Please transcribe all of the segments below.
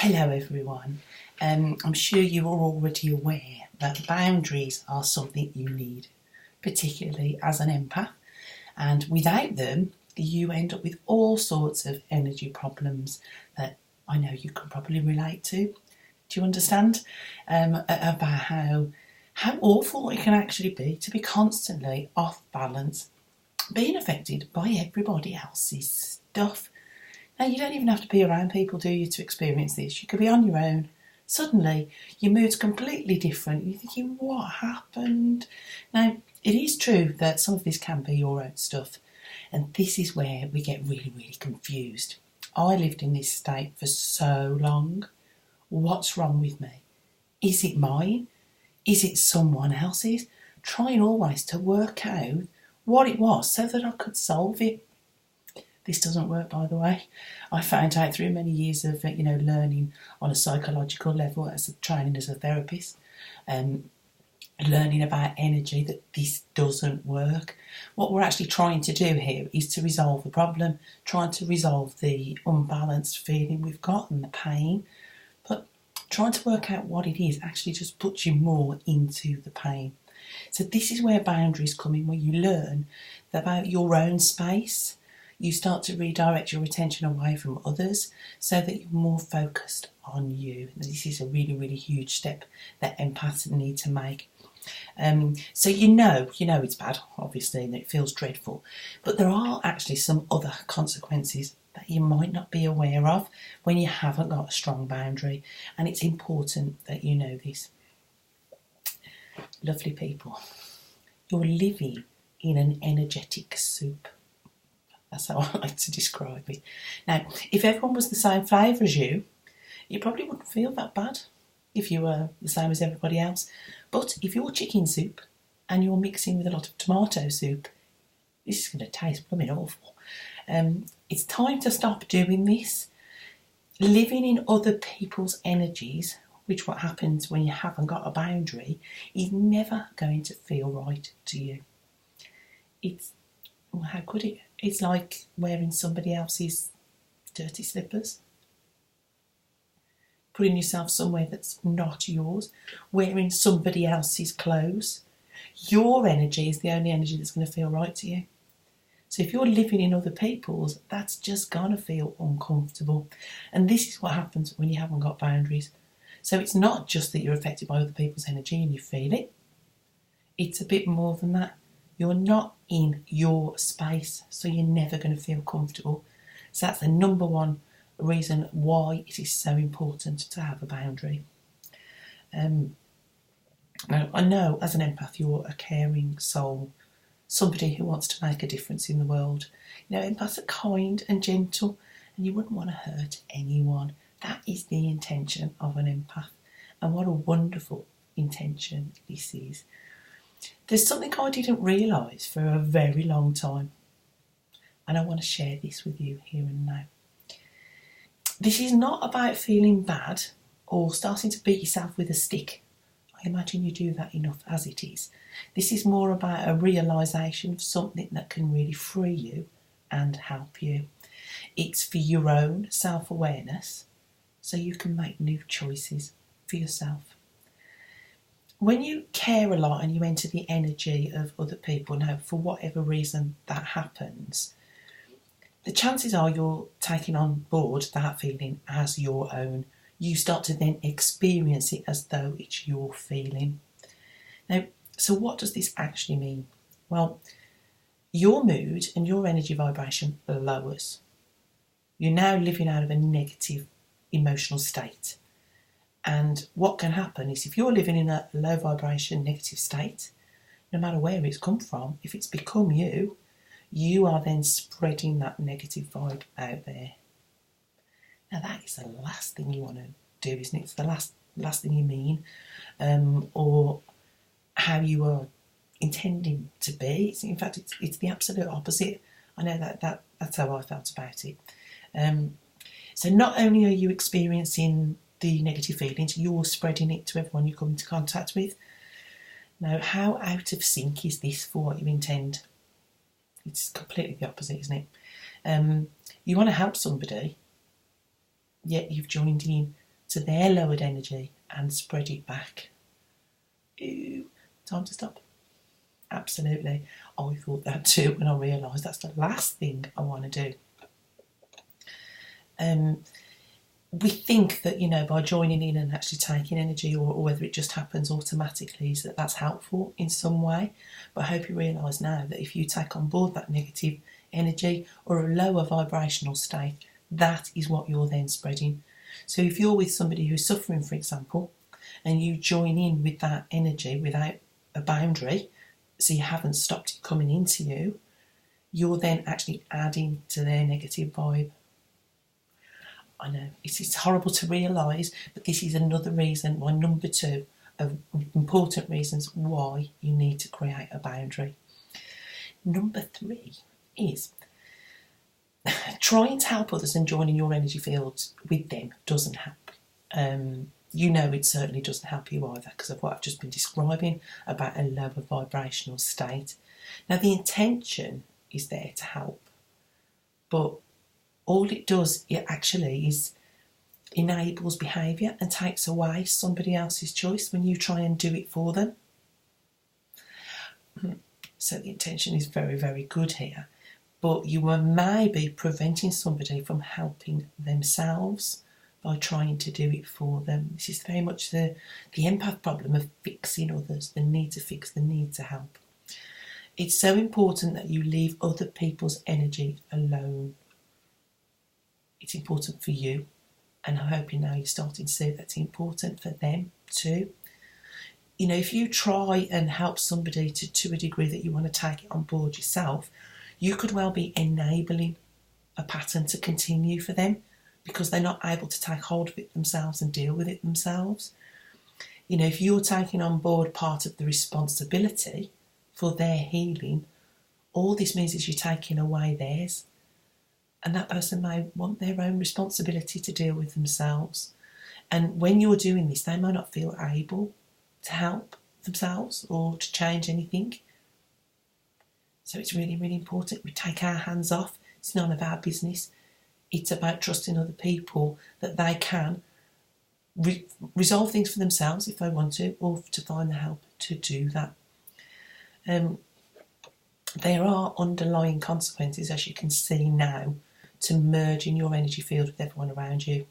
Hello everyone. I'm sure you are already aware that boundaries are something you need, particularly as an empath, and without them you end up with all sorts of energy problems that I know you can probably relate to. Do you understand? About how awful it can actually be to be constantly off balance, being affected by everybody else's stuff. Now, you don't even have to be around people, do you, to experience this? You could be on your own. Suddenly, your mood's completely different. You're thinking, what happened? Now, it is true that some of this can be your own stuff. And this is where we get really, really confused. I lived in this state for so long. What's wrong with me? Is it mine? Is it someone else's? Trying always to work out what it was so that I could solve it. This doesn't work, by the way. I found out through many years of learning on a psychological level as a training as a therapist, learning about energy, that this doesn't work. What we're actually trying to do here is to resolve the problem, trying to resolve the unbalanced feeling we've got and the pain. But trying to work out what it is actually just puts you more into the pain. So this is where boundaries come in, where you learn about your own space. You start to redirect your attention away from others so that you're more focused on you. This is a really, really huge step that empaths need to make. So you know it's bad, obviously, and it feels dreadful. But there are actually some other consequences that you might not be aware of when you haven't got a strong boundary. And it's important that you know this. Lovely people, you're living in an energetic soup. That's how I like to describe it. Now, if everyone was the same flavour as you probably wouldn't feel that bad if you were the same as everybody else. But if you're chicken soup and you're mixing with a lot of tomato soup, this is going to taste blooming awful. It's time to stop doing this. Living in other people's energies, which what happens when you haven't got a boundary, is never going to feel right to you. How could it? It's like wearing somebody else's dirty slippers, putting yourself somewhere that's not yours, wearing somebody else's clothes. Your energy is the only energy that's going to feel right to you. So if you're living in other people's, that's just going to feel uncomfortable. And this is what happens when you haven't got boundaries. So it's not just that you're affected by other people's energy and you feel it. It's a bit more than that. You're not in your space, so you're never going to feel comfortable. So that's the number one reason why it is so important to have a boundary. Now, I know as an empath you're a caring soul, somebody who wants to make a difference in the world. Empaths are kind and gentle, and you wouldn't want to hurt anyone. That is the intention of an empath, and what a wonderful intention this is. There's something I didn't realise for a very long time, and I want to share this with you here and now. This is not about feeling bad or starting to beat yourself with a stick. I imagine you do that enough as it is. This is more about a realisation of something that can really free you and help you. It's for your own self-awareness, so you can make new choices for yourself. When you care a lot and you enter the energy of other people, now for whatever reason that happens, the chances are you're taking on board that feeling as your own. You start to then experience it as though it's your feeling. Now, so what does this actually mean? Well, your mood and your energy vibration lowers. You're now living out of a negative emotional state. And what can happen is if you're living in a low vibration, negative state, no matter where it's come from, if it's become you, you are then spreading that negative vibe out there. Now that is the last thing you want to do, isn't it? It's the last thing you mean, or how you are intending to be. In fact, it's the absolute opposite. I know that's how I felt about it. So not only are you experiencing the negative feelings, you're spreading it to everyone you come into contact with. Now, how out of sync is this for what you intend? It's completely the opposite, isn't it? You want to help somebody, yet you've joined in to their lowered energy and spread it back. Ooh, time to stop. Absolutely. I thought that too when I realised that's the last thing I want to do. We think that, by joining in and actually taking energy, or whether it just happens automatically, is that's helpful in some way. But I hope you realise now that if you take on board that negative energy or a lower vibrational state, that is what you're then spreading. So if you're with somebody who's suffering, for example, and you join in with that energy without a boundary, so you haven't stopped it coming into you, you're then actually adding to their negative vibe. I know, it's horrible to realise, but this is another reason why, number 2 of important reasons why you need to create a boundary. Number 3 is trying to help others and joining your energy fields with them doesn't help. It certainly doesn't help you either, because of what I've just been describing about a lower vibrational state. Now, the intention is there to help, but all it does, it actually is enables behaviour and takes away somebody else's choice when you try and do it for them. So the intention is very, very good here, but you may be preventing somebody from helping themselves by trying to do it for them. This is very much the empath problem of fixing others, the need to fix, the need to help. It's so important that you leave other people's energy alone. It's important for you, and I'm hoping now you're starting to see that's important for them too. If you try and help somebody to a degree that you want to take it on board yourself, you could well be enabling a pattern to continue for them, because they're not able to take hold of it themselves and deal with it themselves. If you're taking on board part of the responsibility for their healing, all this means is you're taking away theirs. And that person may want their own responsibility to deal with themselves. And when you're doing this, they may not feel able to help themselves or to change anything. So it's really, really important we take our hands off. It's none of our business. It's about trusting other people that they can resolve things for themselves if they want to, or to find the help to do that. There are underlying consequences, as you can see now, to merging your energy field with everyone around you.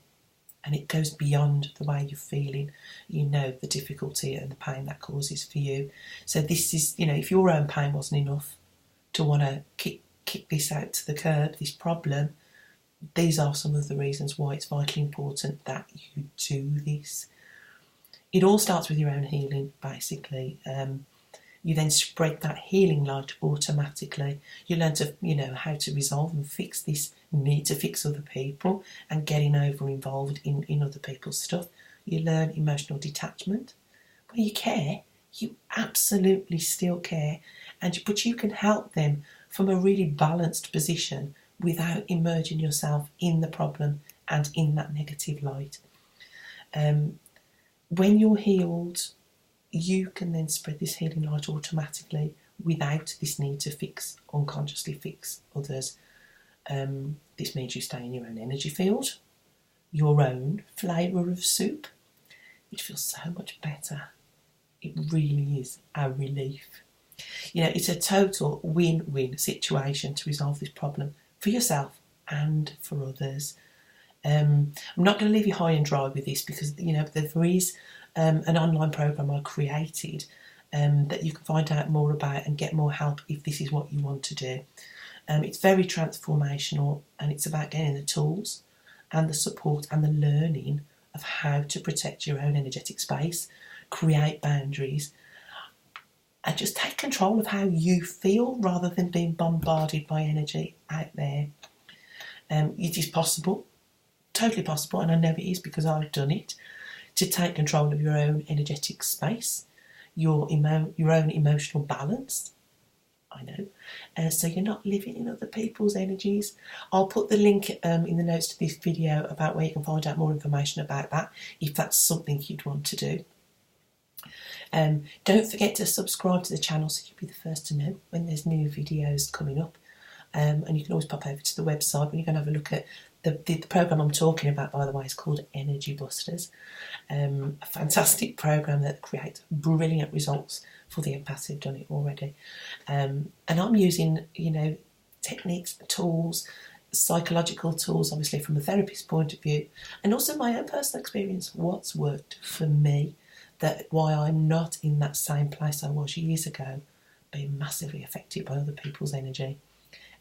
And it goes beyond the way you're feeling, the difficulty and the pain that causes for you. So this is, if your own pain wasn't enough to want to kick this out to the curb, this problem, these are some of the reasons why it's vitally important that you do this. It all starts with your own healing, basically. You then spread that healing light automatically. You learn to, how to resolve and fix this need to fix other people and getting over involved in other people's stuff. You learn emotional detachment. When you care, you absolutely still care, but you can help them from a really balanced position without immersing yourself in the problem and in that negative light. When you're healed, you can then spread this healing light automatically without this need to unconsciously fix others. This means you stay in your own energy field, your own flavour of soup, which feels so much better. It really is a relief. It's a total win-win situation to resolve this problem for yourself and for others. I'm not going to leave you high and dry with this, because there is an online program I created that you can find out more about and get more help if this is what you want to do. It's very transformational, and it's about getting the tools and the support and the learning of how to protect your own energetic space, create boundaries, and just take control of how you feel rather than being bombarded by energy out there. It is possible, totally possible, and I know it is because I've done it, to take control of your own energetic space, your own emotional balance. I know. So you're not living in other people's energies. I'll put the link in the notes to this video about where you can find out more information about that, if that's something you'd want to do. Don't forget to subscribe to the channel so you'll be the first to know when there's new videos coming up. And you can always pop over to the website when you're going to have a look at The program I'm talking about, by the way, is called Energy Busters. A fantastic program that creates brilliant results for the empaths who've done it already. And I'm using, techniques, tools, psychological tools, obviously from a therapist point of view, and also my own personal experience, what's worked for me, that why I'm not in that same place I was years ago, being massively affected by other people's energy.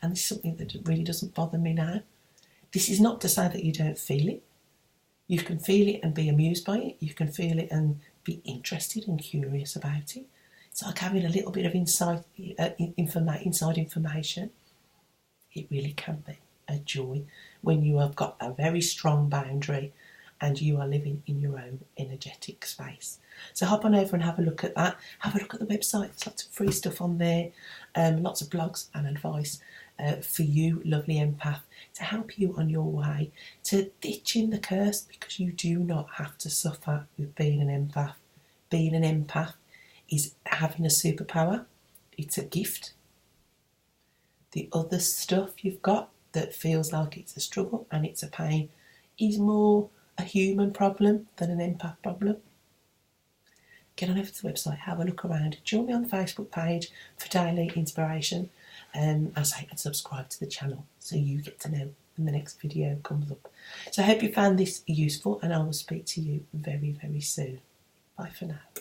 And this is something that really doesn't bother me now. This is not to say that you don't feel it. You can feel it and be amused by it. You can feel it and be interested and curious about it. It's like having a little bit of inside information. It really can be a joy when you have got a very strong boundary and you are living in your own energetic space. So hop on over and have a look at that. Have a look at the website. There's lots of free stuff on there, lots of blogs and advice for you, lovely empath, to help you on your way to ditching the curse, because you do not have to suffer with being an empath. Being an empath is having a superpower. It's a gift. The other stuff you've got that feels like it's a struggle and it's a pain is more a human problem than an empath problem. Get on over to the website, have a look around, join me on the Facebook page for daily inspiration, and subscribe to the channel so you get to know when the next video comes up. So I hope you found this useful, and I will speak to you very, very soon. Bye for now.